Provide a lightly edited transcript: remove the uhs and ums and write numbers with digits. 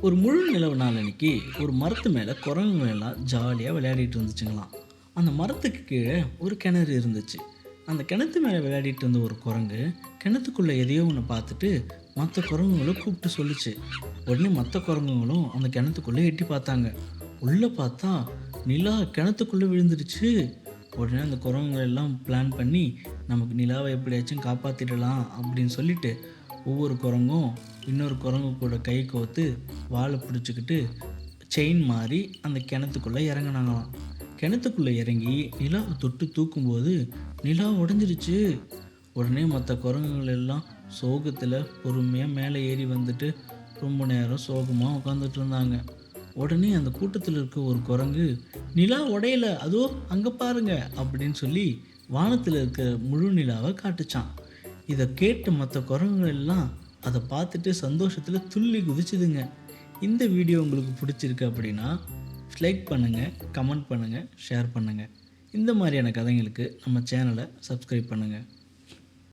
ஒரு முழு நிலவு நாள் அன்னைக்கு ஒரு மரத்து மேலே குரங்குங்க எல்லாம் ஜாலியாக விளையாடிட்டு இருந்துச்சுங்களாம். அந்த மரத்துக்கு கீழே ஒரு கிணறு இருந்துச்சு. அந்த கிணத்து மேலே விளையாடிட்டு இருந்த ஒரு குரங்கு கிணத்துக்குள்ளே எதையோ ஒன்று பார்த்துட்டு மற்ற குரங்குகளை கூப்பிட்டு சொல்லுச்சு. உடனே மற்ற குரங்குங்களும் அந்த கிணத்துக்குள்ளே எட்டி பார்த்தாங்க. உள்ளே பார்த்தா நிலா கிணத்துக்குள்ளே விழுந்துருச்சு. உடனே அந்த குரங்குகள் எல்லாம் பிளான் பண்ணி நமக்கு நிலாவை எப்படியாச்சும் காப்பாற்றிடலாம் அப்படின்னு சொல்லிட்டு ஒவ்வொரு குரங்கும் இன்னொரு குரங்கு கூட கை கோர்த்து வாழை பிடிச்சிக்கிட்டு செயின் மாறி அந்த கிணத்துக்குள்ளே இறங்கினாங்களாம். கிணத்துக்குள்ளே இறங்கி நிலாவை தொட்டு தூக்கும்போது நிலா உடஞ்சிருச்சு. உடனே மற்ற குரங்குகள் எல்லாம் சோகத்தில் பொறுமையாக மேலே ஏறி வந்துட்டு ரொம்ப நேரம் சோகமாக உட்காந்துட்டு இருந்தாங்க. உடனே அந்த கூட்டத்தில் இருக்க ஒரு குரங்கு, நிலா உடையல, அதோ அங்கே பாருங்க அப்படின்னு சொல்லி வானத்தில் இருக்க முழு நிலாவை காட்டுச்சான். இதை கேட்டு மற்ற குரங்குகள் எல்லாம் அதை பார்த்துட்டு சந்தோஷத்தில் துள்ளி குதிச்சுதுங்க. இந்த வீடியோ உங்களுக்கு பிடிச்சிருக்கு அப்படின்னா லைக் பண்ணுங்கள், கமெண்ட் பண்ணுங்கள், ஷேர் பண்ணுங்கள். இந்த மாதிரியான கதைங்களுக்கு நம்ம சேனலை சப்ஸ்கிரைப் பண்ணுங்கள்.